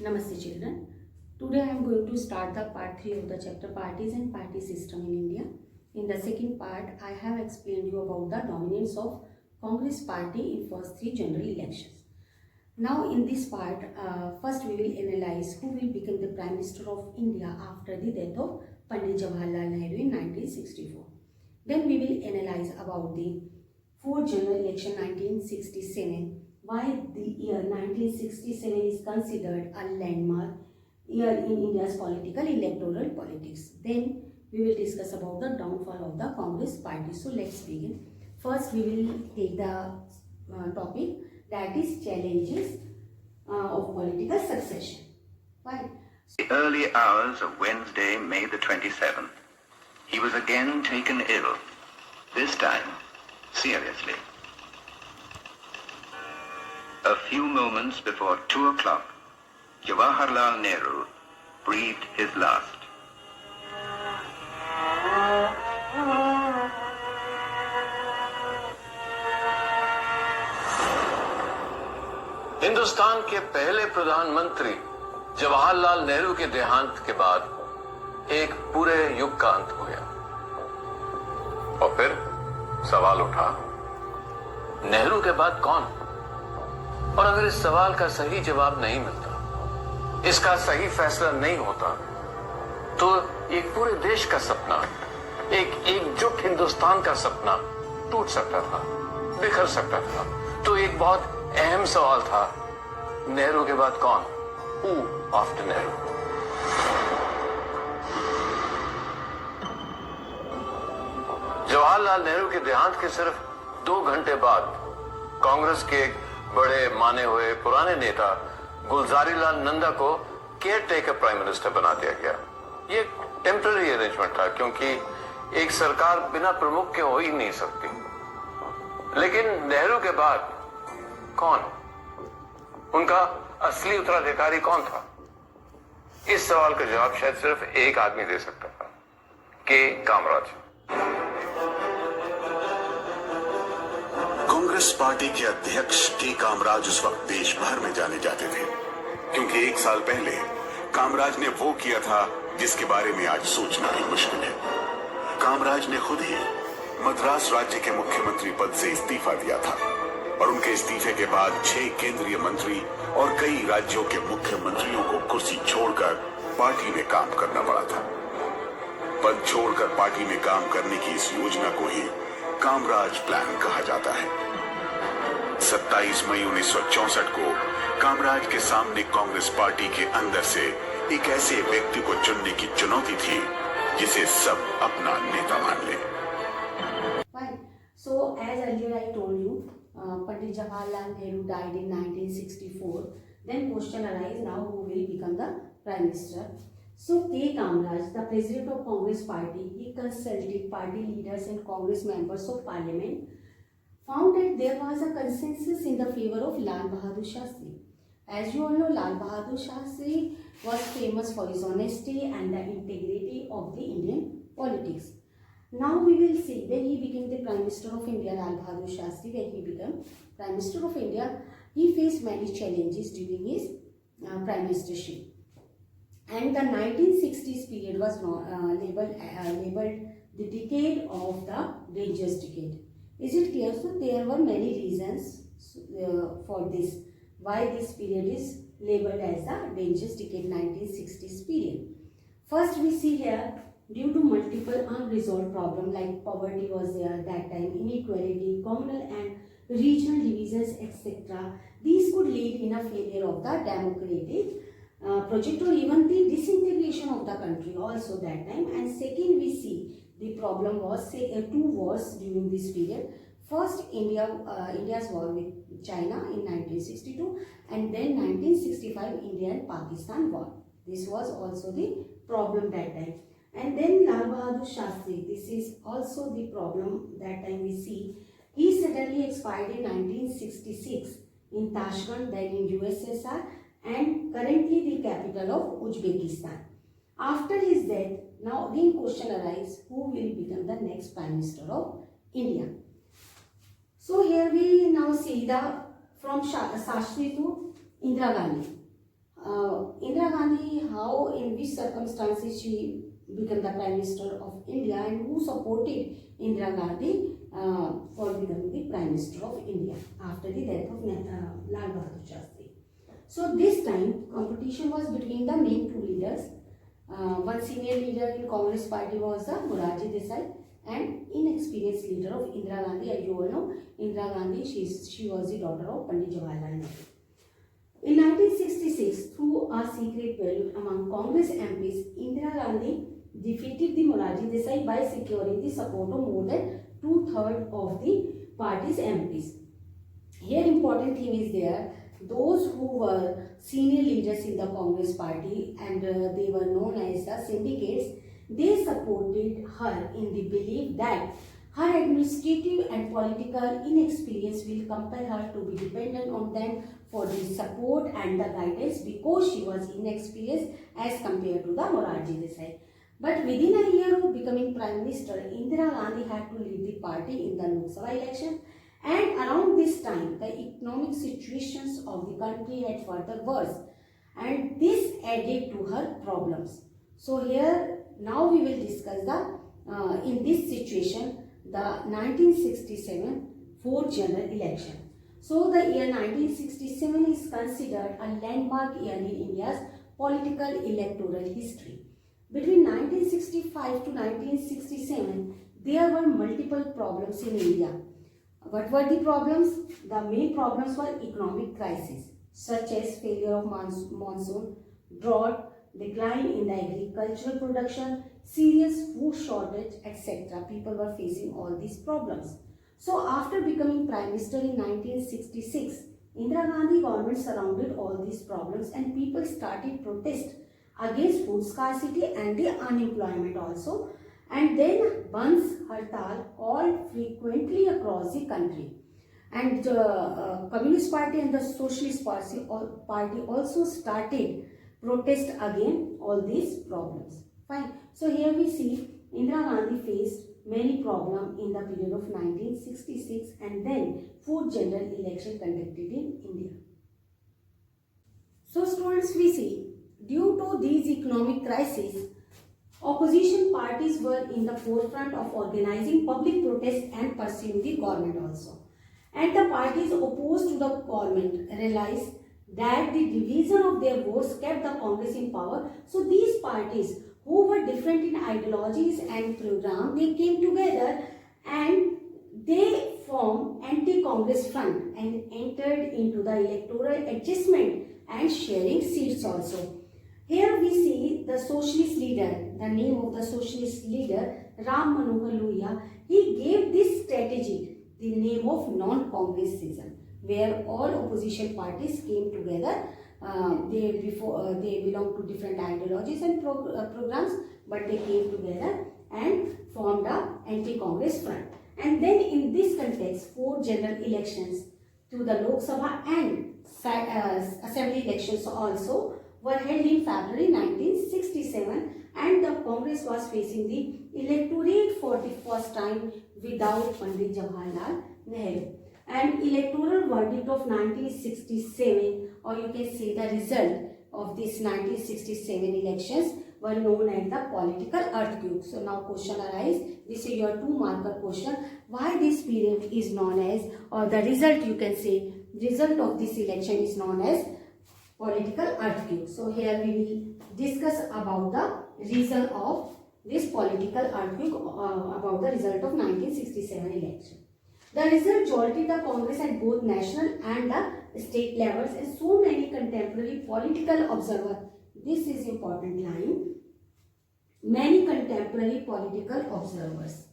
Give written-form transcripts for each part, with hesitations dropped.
Namaste children. Today I am going to start the part 3 of the chapter Parties and Party System in India. In the second part, I have explained you about the dominance of Congress party in first 3 general elections. Now in this part, first we will analyze who will become the Prime Minister of India after the death of Pandit Jawaharlal Nehru in 1964. Then we will analyze about the 4th general election 1967. Why the year 1967 is considered a landmark year in India's political electoral politics. Then we will discuss about the downfall of the Congress party. So let's begin. First we will take the topic that is challenges of political succession. Why? The early hours of Wednesday, May the 27th, he was again taken ill, this time seriously. A few moments before 2 o'clock, Jawaharlal Nehru breathed his last. Hindustan के पहले प्रधानमंत्री जवाहरलाल नेहरू के देहांत के बाद एक पूरे युग का अंत हो गया। और फिर सवाल उठा, नेहरू के बाद कौन? और अगर इस सवाल का सही जवाब नहीं मिलता, इसका सही फैसला नहीं होता, तो एक पूरे देश का सपना, एक एकजुट हिंदुस्तान का सपना टूट सकता था, बिखर सकता था। तो एक बहुत अहम सवाल था, नेहरू के बाद कौन? Who after Nehru? जवाहरलाल नेहरू के देहांत के सिर्फ 2 घंटे बाद कांग्रेस के एक बड़े माने हुए पुराने नेता गुलजारीलाल नंदा को केयर टेकर प्राइम मिनिस्टर बना दिया गया। ये टेम्पररी अरेंजमेंट था, क्योंकि एक सरकार बिना प्रमुख के हो ही नहीं सकती। लेकिन नेहरू के बाद कौन? उनका असली उत्तराधिकारी कौन था? इस सवाल का जवाब शायद सिर्फ एक आदमी दे सकता था, के कामराज। कांग्रेस पार्टी के अध्यक्ष के कामराज उस वक्त देश भर में जाने जाते थे, क्योंकि 1 साल पहले कामराज ने वो किया था जिसके बारे में आज सोचना भी मुश्किल है। कामराज ने खुद ही मद्रास राज्य के मुख्यमंत्री पद से इस्तीफा दिया था और उनके इस्तीफे के बाद 6 केंद्रीय मंत्री और कई राज्यों के मुख्यमंत्रियों को कुर्सी छोड़कर पार्टी में काम करना पड़ा था। पद छोड़कर पार्टी में काम करने की इस योजना को ही कामराज प्लान कहा जाता है। 27 मई 1964 को कामराज के सामने कांग्रेस पार्टी के अंदर से एक ऐसे व्यक्ति को चुनने की चुनौती थी जिसे सब अपना नेता मान ले। Fine. So as earlier I told you, Pandit Jawaharlal Nehru died in 1964. Then question arise, now who will become the Prime Minister? So K. Kamaraj, the President of Congress Party, he consulted party leaders and Congress members of Parliament, found that there was a consensus in the favor of Lal Bahadur Shastri. As you all know, Lal Bahadur Shastri was famous for his honesty and the integrity of the Indian politics. Now we will see when he became the Prime Minister of India, Lal Bahadur Shastri, when he became Prime Minister of India, he faced many challenges during his Prime Ministership. And the 1960s period was labeled the decade of the dangerous decade. Is it clear? So there were many reasons for this, why this period is labeled as the dangerous decade, 1960s period. First we see here, due to multiple unresolved problems like poverty was there at that time, inequality, communal and regional divisions, etc. These could lead in a failure of the democratic project or even the disintegration of the country also that time. And second we see the problem was 2 wars during this period. First India's war with China in 1962 and then 1965 India and Pakistan war. This was also the problem that time. And then Lal Bahadur Shastri, this is also the problem that time we see. He suddenly expired in 1966 in Tashkent, then in USSR, and currently the capital of Uzbekistan. After his death, now again question arises, who will become the next Prime Minister of India? So here we now see the from Shastri to Indira Gandhi. Indira Gandhi, how, in which circumstances she became the Prime Minister of India, and who supported Indira Gandhi for becoming the Prime Minister of India after the death of Lal Bahadur Shastri. So this time competition was between the main two leaders. One senior leader in Congress party was the Morarji Desai, and inexperienced leader of Indira Gandhi. As you all know, Indira Gandhi, she was the daughter of Pandit Jawaharlal Nehru. In 1966, through a secret ballot among Congress MPs, Indira Gandhi defeated the Morarji Desai by securing the support of more than 2/3 of the party's MPs. Here important thing is there, those who were senior leaders in the Congress party, and they were known as the syndicates, they supported her in the belief that her administrative and political inexperience will compel her to be dependent on them for the support and the guidance, because she was inexperienced as compared to the Morarji Desai. But within a year of becoming Prime Minister, Indira Gandhi had to lead the party in the Lok Sabha election, and around this time, the economic situations of the country had further worsened, and this added to her problems. So here, now we will discuss in this situation, the 1967 fourth general election. So the year 1967 is considered a landmark year in India's political electoral history. Between 1965 to 1967, there were multiple problems in India. What were the problems? The main problems were economic crisis, such as failure of monsoon, drought, decline in the agricultural production, serious food shortage, etc. People were facing all these problems. So after becoming Prime Minister in 1966, Indira Gandhi government surrounded all these problems, and people started protest against food scarcity and the unemployment also. And then Bandhs, Hartal, all frequently across the country. And the Communist Party and the Socialist Party also started protest against all these problems. Fine. So here we see Indira Gandhi faced many problems in the period of 1966, and then fourth general election conducted in India. So students, we see due to these economic crises, opposition parties were in the forefront of organizing public protests and pursuing the government also. And the parties opposed to the government realized that the division of their votes kept the Congress in power. So these parties, who were different in ideologies and program, they came together and they formed anti-Congress front and entered into the electoral adjustment and sharing seats also. Here we see the socialist leader, the name of the socialist leader, Ram Manohar Lohia. He gave this strategy the name of non-Congressism, where all opposition parties came together. They belong to different ideologies and programs, but they came together and formed a anti-Congress front. And then in this context, four general elections to the Lok Sabha and assembly elections also were held in February 1967, and the Congress was facing the electorate for the first time without Pandit Jawaharlal Nehru. And electoral verdict of 1967, or you can say the result of this 1967 elections, were known as the political earthquake. So now question arises, this is your 2-marker question, why this period is known as, or the result you can say, result of this election is known as political earthquake. So here we will discuss about the reason of this political earthquake, about the result of 1967 election. The result jolted the Congress at both national and the state levels, and so many contemporary political observers, this is important line, many contemporary political observers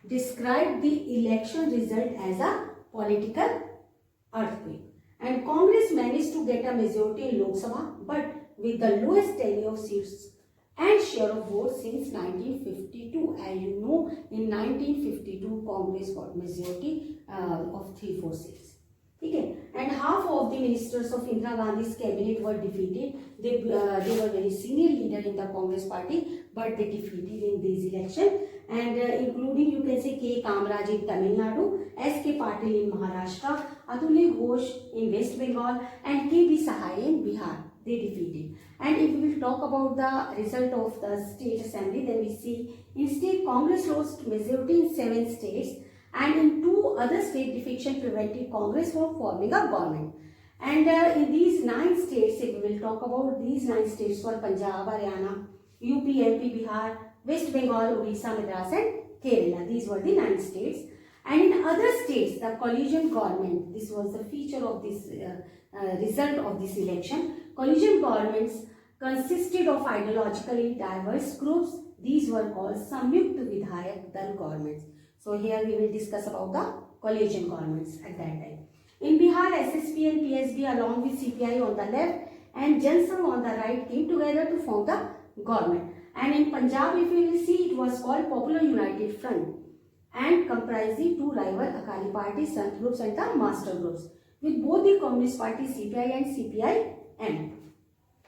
described the election result as a political earthquake. And Congress managed to get a majority in Lok Sabha, but with the lowest tally of seats and share of votes since 1952. As you know, in 1952, Congress got majority of 3/4 seats. Okay, and half of the ministers of Indira Gandhi's cabinet were defeated. They were very senior leader in the Congress party, but they defeated in these elections. and including you can say K. Kamaraj in Tamil Nadu, S. K. Patil in Maharashtra, Atulya Ghosh in West Bengal, and K. B. Sahai in Bihar. They defeated. And if we will talk about the result of the state assembly, then we see in state Congress lost majority in 7 states, and in 2 other state defection prevented Congress from forming a government. And in these 9 states, if we will talk about these 9 states were Punjab, Haryana, UP, MP, Bihar, West Bengal, Odisha, Madras and Kerala. These were the 9 states. And in other states, the coalition government, this was the feature of this result of this election. Coalition governments consisted of ideologically diverse groups. These were called Samyukt Vidhayak Dal governments. So here we will discuss about the coalition governments at that time. In Bihar, SSP and PSB along with CPI on the left and Jan Sangh on the right came together to form the government. And in Punjab, if you will see, it was called Popular United Front and comprising 2 rival Akali parties, Sant groups and the master groups, with both the Communist Party CPI and CPI-M.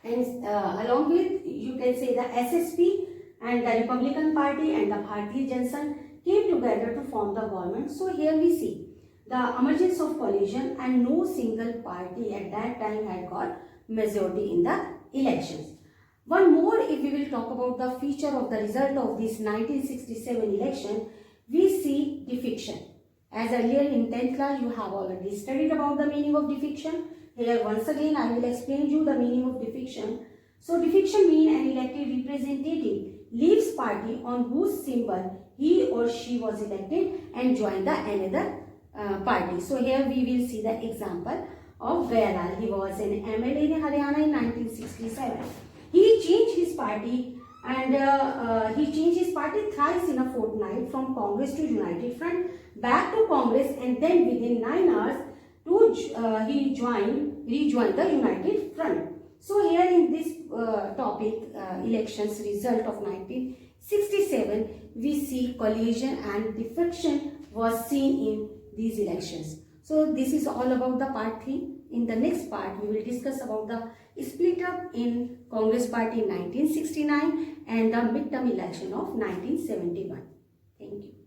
And along with, you can say, the SSP and the Republican Party and the Bharatiya Janata came together to form the government. So here we see the emergence of coalition, and no single party at that time had got majority in the elections. One more, if we will talk about the feature of the result of this 1967 election, we see defection. As earlier in 10th class, you have already studied about the meaning of defection. Here once again I will explain you the meaning of defection. So defection means an elected representative leaves party on whose symbol he or she was elected and joined the another party. So here we will see the example of Gayalal. He was an MLA in Haryana in 1967. He changed his party thrice in a fortnight, from Congress to United Front, back to Congress, and then within 9 hours he rejoined the United Front. So here in this topic, elections result of 1967, we see coalition and defection was seen in these elections. So this is all about the part 3. In the next part, we will discuss about the split up in Congress Party in 1969 and the midterm election of 1971. Thank you.